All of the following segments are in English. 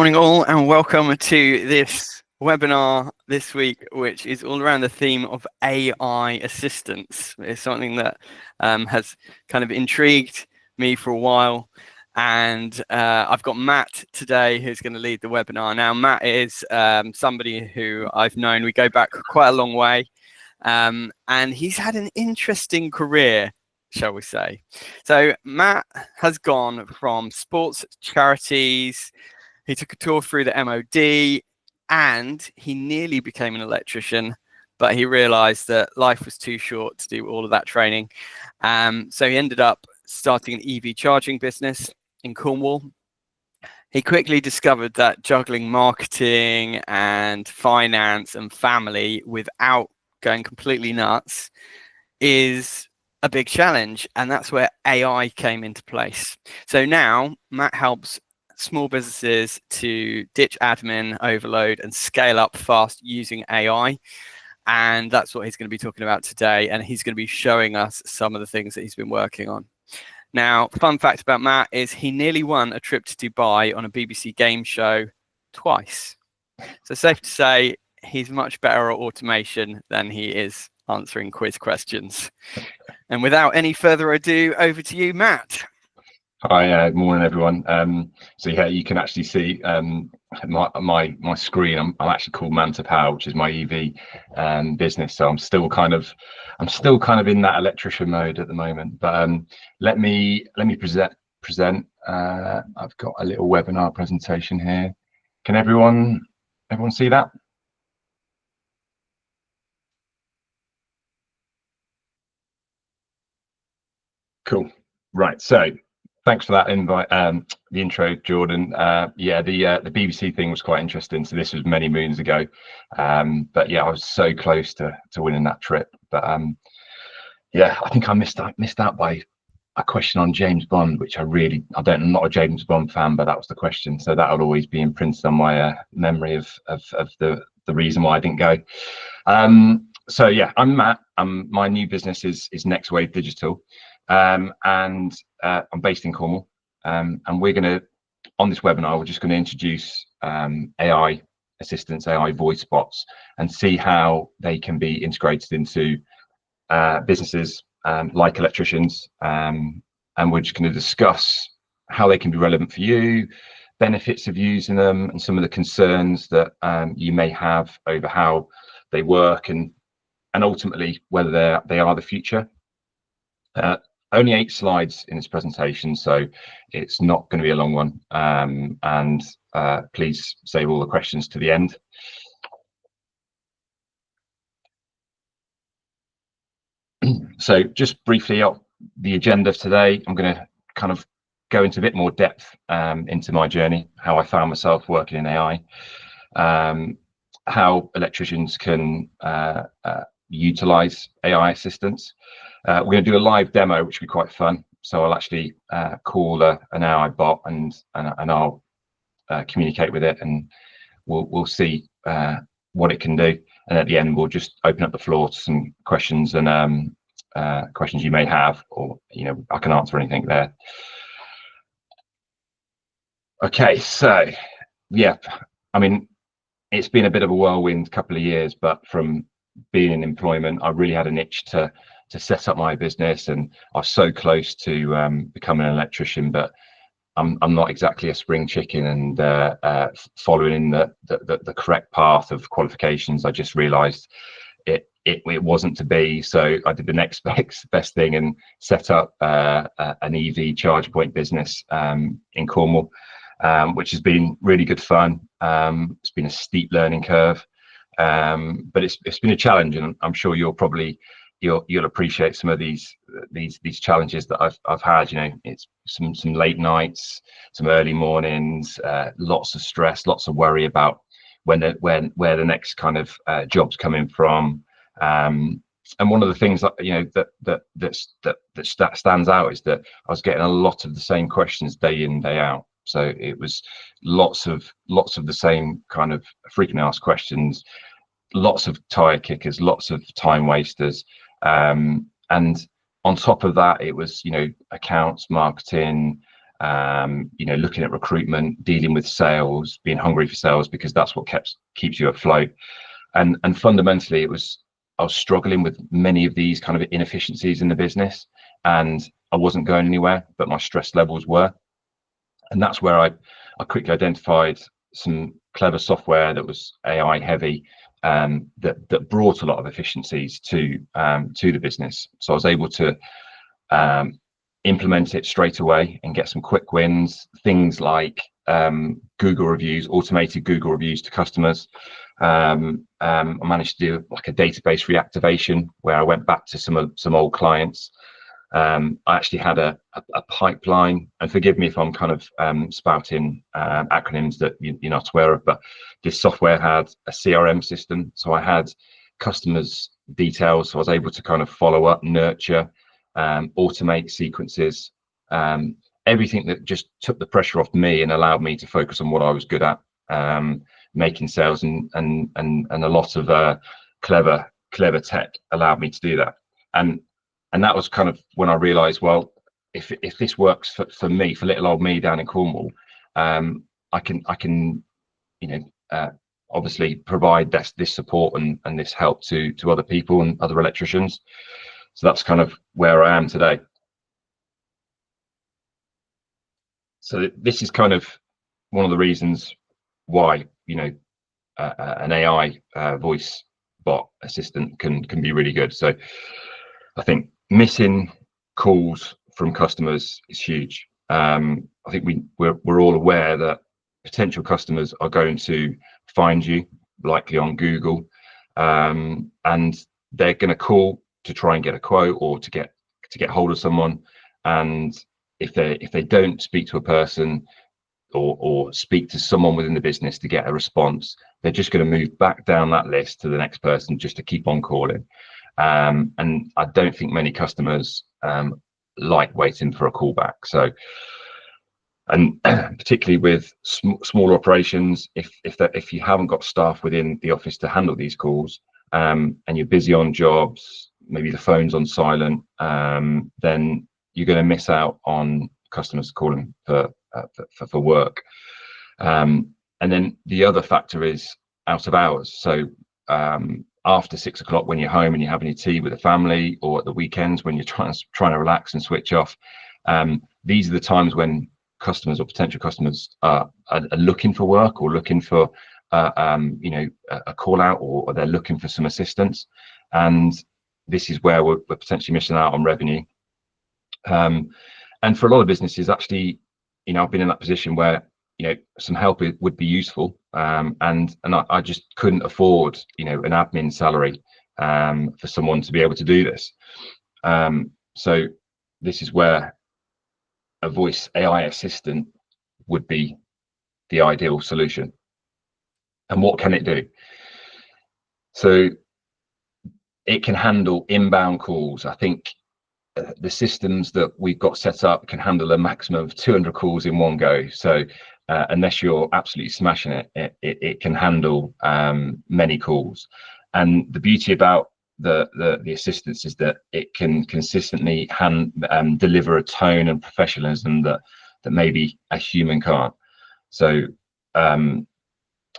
Morning all, and welcome to this webinar this week, which is all around the theme of AI assistance. It's something that has kind of intrigued me for a while, and I've got Matt today who's going to lead the webinar. Now, Matt is somebody who I've known. We go back quite a long way, and he's had an interesting career, shall we say. So Matt has gone from sports charities. He took a tour through the MOD, and he nearly became an electrician, but he realized that life was too short to do all of that training. So he ended up starting an EV charging business in Cornwall. He quickly discovered that juggling marketing and finance and family without going completely nuts is a big challenge, and that's where AI came into place. So now Matt helps small businesses to ditch admin overload and scale up fast using AI. And that's what he's going to be talking about today. And he's going to be showing us some of the things that he's been working on. Now, fun fact about Matt is he nearly won a trip to Dubai on a BBC game show twice. So safe to say he's much better at automation than he is answering quiz questions. And without any further ado, over to you, Matt. Hi, good morning, everyone. So yeah, you can actually see my screen. I'm actually called Manta Power, which is my EV business. So I'm still kind of in that electrician mode at the moment. But let me present. I've got a little webinar presentation here. Can everyone see that? Cool. Right. So. Thanks for that invite, the intro, Jordan. Yeah, the BBC thing was quite interesting. So this was many moons ago, but yeah, I was so close to winning that trip. But yeah, I think I missed out by a question on James Bond, which I'm not a James Bond fan, but that was the question. So that'll always be imprinted on my memory of the reason why I didn't go. So yeah, I'm Matt. My new business is Next Wave Digital. And I'm based in Cornwall, and we're going to, on this webinar, we're just going to introduce AI assistants, AI voice bots, and see how they can be integrated into businesses like electricians, and we're just going to discuss how they can be relevant for you, benefits of using them, and some of the concerns that you may have over how they work, and ultimately whether they are the future. Only 8 slides in this presentation, so it's not going to be a long one. And please save all the questions to the end. So just briefly, the agenda of today, I'm going to kind of go into a bit more depth into my journey, how I found myself working in AI, how electricians can utilize AI assistants. We're going to do a live demo, which will be quite fun. So I'll actually call an AI bot and I'll communicate with it, and we'll see what it can do. And at the end, we'll just open up the floor to some questions and questions you may have, or I can answer anything there. Okay, so yeah, I mean, it's been a bit of a whirlwind couple of years, but from being in employment, I really had an itch to set up my business, and I was so close to becoming an electrician, but I'm not exactly a spring chicken and following in the correct path of qualifications. I just realized it wasn't to be, so I did the next best thing and set up an EV charge point business in Cornwall, which has been really good fun. It's been a steep learning curve, but it's been a challenge, and I'm sure you'll appreciate some of these challenges that I've had. It's some late nights, some early mornings, lots of stress, lots of worry about where the next kind of job's coming from. And one of the things that stands out is that I was getting a lot of the same questions day in, day out. So it was lots of the same kind of frequently asked questions, lots of tire kickers, lots of time wasters, and on top of that, it was accounts, marketing, looking at recruitment, dealing with sales, being hungry for sales, because that's what keeps you afloat. And fundamentally, I was struggling with many of these kind of inefficiencies in the business, and I wasn't going anywhere, but my stress levels were. And that's where I quickly identified some clever software that was AI heavy, that brought a lot of efficiencies to the business. So I was able to implement it straight away and get some quick wins. Things like Google reviews, automated Google reviews to customers. I managed to do like a database reactivation where I went back to some old clients. I actually had a pipeline, and forgive me if I'm kind of spouting acronyms that you're not aware of, but this software had a CRM system. So I had customers' details, so I was able to kind of follow up, nurture, automate sequences, everything that just took the pressure off me and allowed me to focus on what I was good at, making sales, and a lot of clever tech allowed me to do that. And that was kind of when I realized, well, if this works for me, for little old me down in Cornwall, I can obviously provide this support and this help to other people and other electricians. So that's kind of where I am today. So this is kind of one of the reasons why an AI voice bot assistant can be really good. So I think missing calls from customers is huge. I think we're all aware that potential customers are going to find you, likely on Google, and they're going to call to try and get a quote or to get hold of someone. And if they don't speak to a person or speak to someone within the business to get a response, they're just going to move back down that list to the next person just to keep on calling. And I don't think many customers like waiting for a call back. So, and particularly with small operations, if you haven't got staff within the office to handle these calls, and you're busy on jobs, maybe the phone's on silent, then you're going to miss out on customers calling for work. And then the other factor is out of hours. So after 6 o'clock, when you're home and you're having your tea with the family, or at the weekends when you're trying to relax and switch off, these are the times when customers or potential customers are looking for work, or looking for a call out, or they're looking for some assistance. And this is where we're potentially missing out on revenue. And for a lot of businesses, actually, I've been in that position where some help would be useful, and I just couldn't afford an admin salary for someone to be able to do this. So this is where a voice AI assistant would be the ideal solution. And what can it do? So it can handle inbound calls. I think the systems that we've got set up can handle a maximum of 200 calls in one go. So unless you're absolutely smashing it, it can handle many calls. And the beauty about the assistance is that it can consistently deliver a tone and professionalism that maybe a human can't. So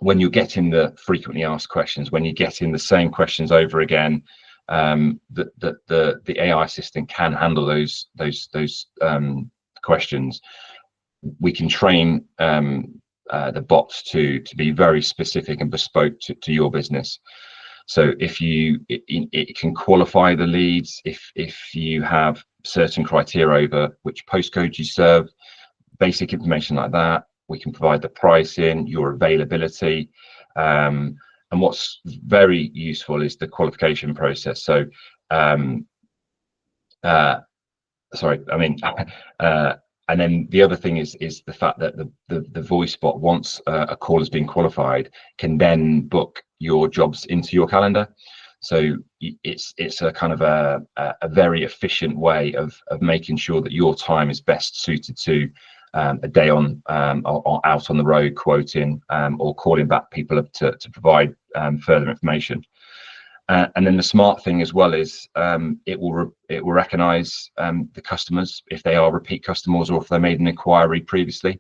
when you're getting the frequently asked questions, when you're getting the same questions over again, the AI assistant can handle those questions. We can train the bots to be very specific and bespoke to your business. So it can qualify the leads if you have certain criteria over which postcode you serve, basic information like that. We can provide the pricing, your availability, and what's very useful is the qualification process. So and then the other thing is the fact that the voice bot, once a call has been qualified, can then book your jobs into your calendar. So it's a kind of a very efficient way of making sure that your time is best suited to a day on or out on the road quoting, or calling back people to provide further information. And then the smart thing as well is it will recognize the customers if they are repeat customers or if they made an inquiry previously.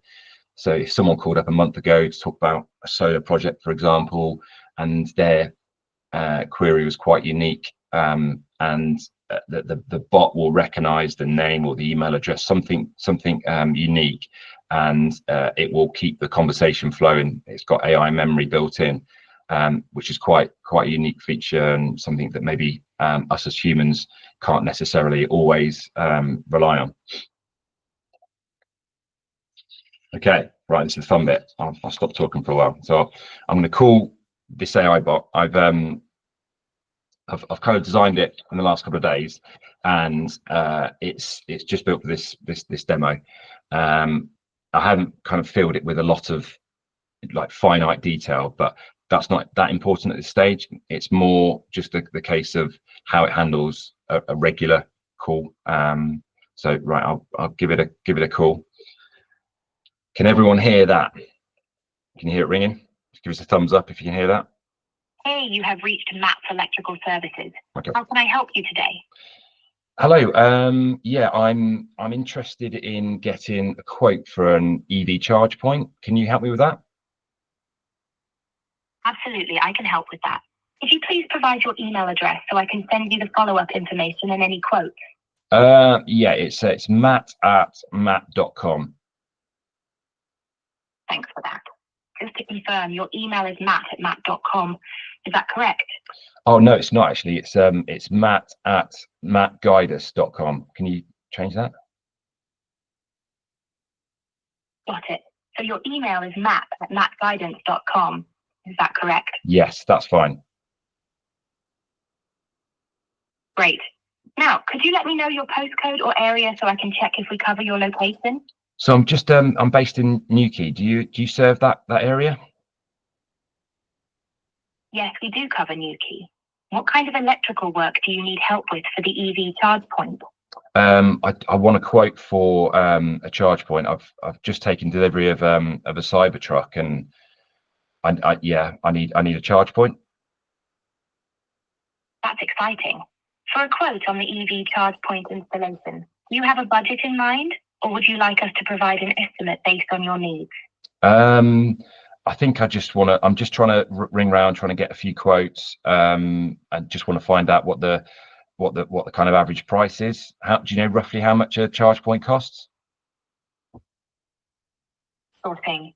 So if someone called up a month ago to talk about a solar project, for example, and their query was quite unique, and the bot will recognize the name or the email address, something unique, and it will keep the conversation flowing. It's got AI memory built in, which is quite a unique feature and something that maybe us as humans can't necessarily always rely on. Okay, right, this is the fun bit. I'll stop talking for a while. So I'm going to call this AI bot. I've kind of designed it in the last couple of days, and it's just built for this demo. I haven't kind of filled it with a lot of like finite detail, but that's not that important at this stage. It's more just the case of how it handles a regular call. So right, I'll give it a call. Can everyone hear that? Can you hear it ringing? Just give us a thumbs up if you can hear that. Hey, you have reached Matt's Electrical Services. Okay. How can I help you today? Hello. Yeah, I'm interested in getting a quote for an EV charge point. Can you help me with that? Absolutely, I can help with that. If you please provide your email address so I can send you the follow-up information and any quotes. Yeah, it's matt@matt.com. Thanks for that. Just to confirm, your email is matt@matt.com. Is that correct? Oh no, it's not actually. It's matt@mattguidus.com. Can you change that? Got it. So your email is matt@mattguidance.com. Is that correct? Yes, that's fine. Great. Now, could you let me know your postcode or area so I can check if we cover your location? So I'm just I'm based in Newquay. Do you serve that area? Yes, we do cover Newquay. What kind of electrical work do you need help with for the EV charge point? I want a quote for a charge point. I've just taken delivery of a Cybertruck, and I need a charge point. That's exciting. For a quote on the EV charge point installation, do you have a budget in mind, or would you like us to provide an estimate based on your needs? I think I'm just trying to ring around, trying to get a few quotes. I just want to find out what the kind of average price is. Do you know roughly how much a charge point costs? Sure thing.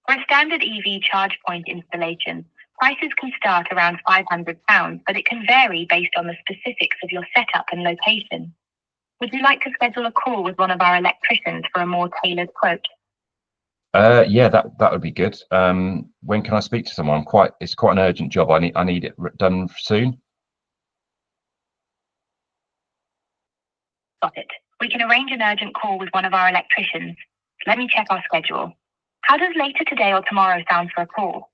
For a standard EV charge point installation, prices can start around £500, but it can vary based on the specifics of your setup and location. Would you like to schedule a call with one of our electricians for a more tailored quote? Yeah, that would be good. When can I speak to someone? It's quite an urgent job. I need it done soon. Got it. We can arrange an urgent call with one of our electricians. Let me check our schedule. How does later today or tomorrow sound for a call?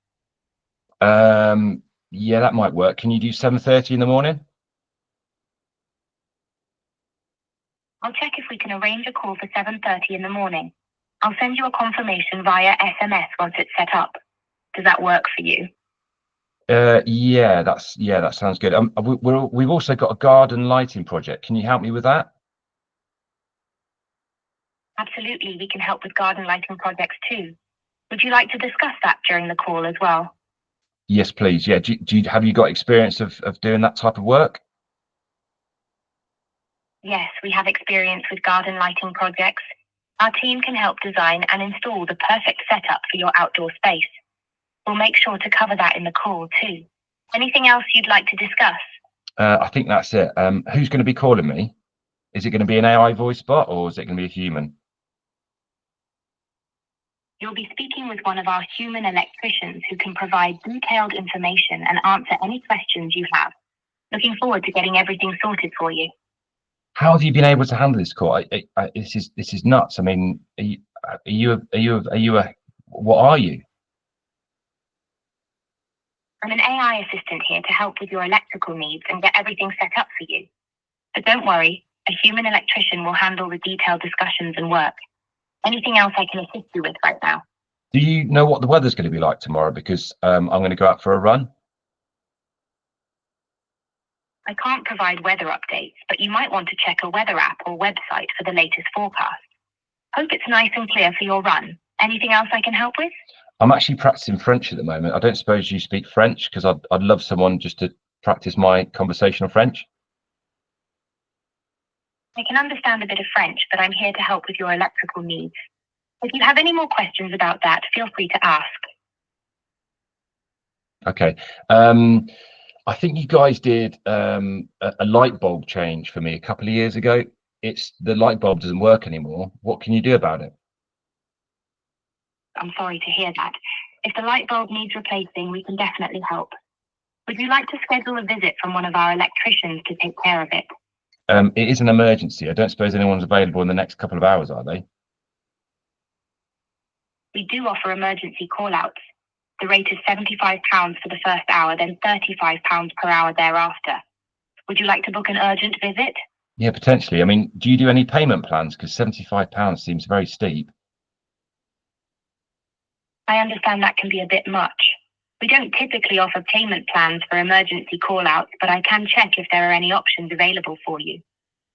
Yeah, that might work. Can you do 7:30 in the morning? I'll check if we can arrange a call for 7:30 in the morning. I'll send you a confirmation via SMS once it's set up. Does that work for you? Yeah, that sounds good. We've also got a garden lighting project. Can you help me with that? Absolutely, we can help with garden lighting projects too. Would you like to discuss that during the call as well? Yes, please. Yeah. Have you got experience of doing that type of work? Yes, we have experience with garden lighting projects. Our team can help design and install the perfect setup for your outdoor space. We'll make sure to cover that in the call too. Anything else you'd like to discuss? I think that's it. Who's going to be calling me? Is it going to be an AI voice bot or is it going to be a human? You'll be speaking with one of our human electricians who can provide detailed information and answer any questions you have. Looking forward to getting everything sorted for you. How have you been able to handle this call? This is nuts. I mean, what are you? I'm an AI assistant here to help with your electrical needs and get everything set up for you. But don't worry, a human electrician will handle the detailed discussions and work. Anything else I can assist you with right now? Do you know what the weather's going to be like tomorrow? Because I'm going to go out for a run. I can't provide weather updates, but you might want to check a weather app or website for the latest forecast. Hope it's nice and clear for your run. Anything else I can help with? I'm actually practicing French at the moment. I don't suppose you speak French, because I'd love someone just to practice my conversational French. I can understand a bit of French, but I'm here to help with your electrical needs. If you have any more questions about that, feel free to ask. Okay. I think you guys did a light bulb change for me a couple of years ago. The light bulb doesn't work anymore. What can you do about it? I'm sorry to hear that. If the light bulb needs replacing, we can definitely help. Would you like to schedule a visit from one of our electricians to take care of it? It is an emergency. I don't suppose anyone's available in the next couple of hours, are they? We do offer emergency call-outs. The rate is £75 for the first hour, then £35 per hour thereafter. Would you like to book an urgent visit? Yeah, potentially. I mean, do you do any payment plans? Because £75 seems very steep. I understand that can be a bit much. We don't typically offer payment plans for emergency call-outs, but I can check if there are any options available for you.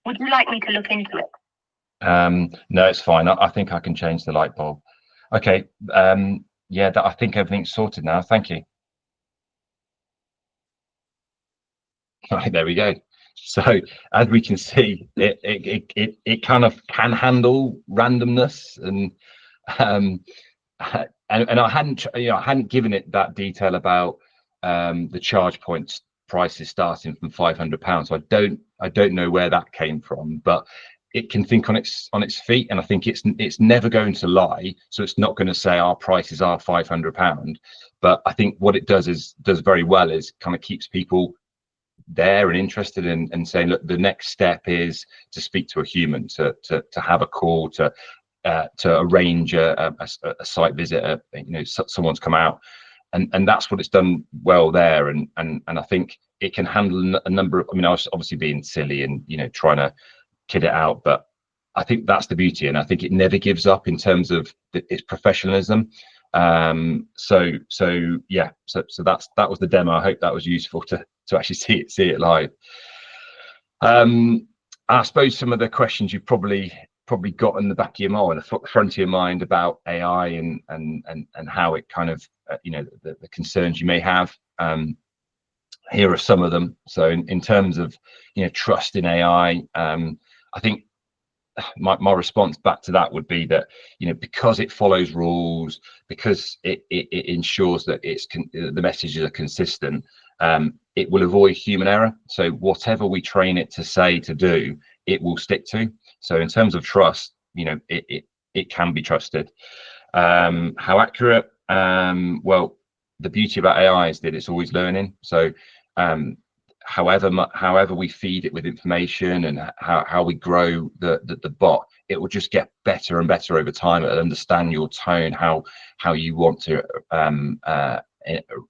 Would you like me to look into it? No, it's fine. I think I can change the light bulb. Okay. Yeah, I think everything's sorted now. Thank you. Right, there we go. So as we can see, it kind of can handle randomness, and I hadn't given it that detail about the charge points prices starting from £500. So I don't know where that came from, but it can think on its feet, and I think it's never going to lie. So it's not going to say our prices are £500. But I think what it does very well is kind of keeps people there and interested in, and saying, look, the next step is to speak to a human, to have a call, to arrange a site visit. Someone's come out, and that's what it's done well there. And I think it can handle a number of. I mean, I was obviously being silly and trying to kid it out, but I think that's the beauty, and I think it never gives up in terms of its professionalism. So yeah, so that was the demo. I hope that was useful to actually see it live. I suppose some of the questions you've probably got in the back of your mind, the front of your mind, about AI and how it kind of the concerns you may have. Here are some of them. So in terms of trust in AI, I think my response back to that would be that because it follows rules, because it ensures that the messages are consistent, it will avoid human error. So whatever we train it to say to do, it will stick to. So in terms of trust, it can be trusted. How accurate? Well, the beauty about AI is that it's always learning. So however we feed it with information, and how we grow the bot, it will just get better and better over time. It'll understand your tone, how you want to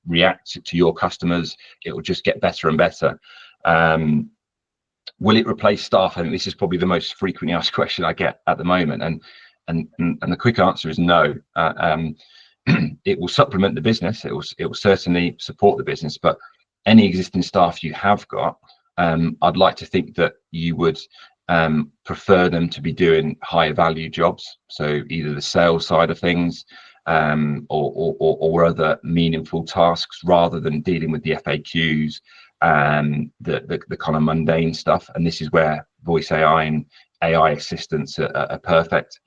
react to your customers. It will just get better and better. Will it replace staff? I think this is probably the most frequently asked question I get at the moment, and the quick answer is no. It will supplement the business. It will certainly support the business, but any existing staff you have got, I'd like to think that you would prefer them to be doing higher value jobs. So either the sales side of things, or other meaningful tasks, rather than dealing with the FAQs and the kind of mundane stuff. And this is where voice AI and AI assistants are perfect.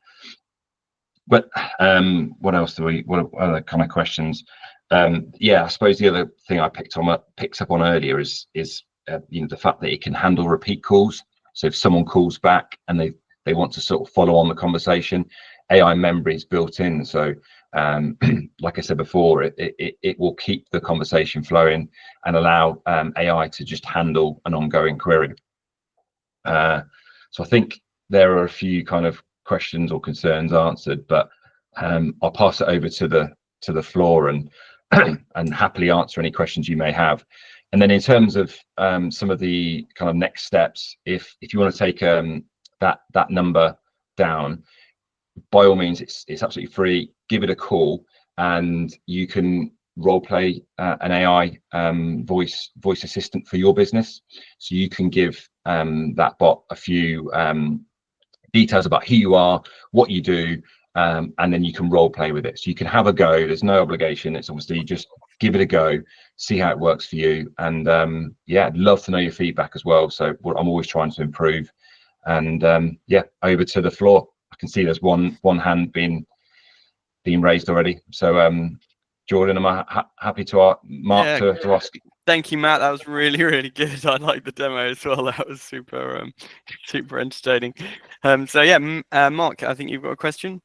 But what else what other kind of questions? Yeah, I suppose the other thing I picked up on earlier is the fact that it can handle repeat calls. So if someone calls back and they want to sort of follow on the conversation, AI memory is built in. So like I said before, it will keep the conversation flowing and allow AI to just handle an ongoing query. So I think there are a few kind of questions or concerns answered, but I'll pass it over to the floor and happily answer any questions you may have. And then in terms of some of the kind of next steps, if you want to take that number down, by all means, it's absolutely free. Give it a call, and you can role play an AI voice assistant for your business. So you can give that bot a few details about who you are, what you do, and then you can role play with it. So you can have a go. There's no obligation. It's obviously just give it a go, see how it works for you. And yeah, I'd love to know your feedback as well. So I'm always trying to improve. And yeah, over to the floor. I can see there's one hand being raised already. So Jordan, am I happy to Mark to ask? Thank you, Matt. That was really, really good. I like the demo as well. That was super entertaining. So yeah, Mark, I think you've got a question.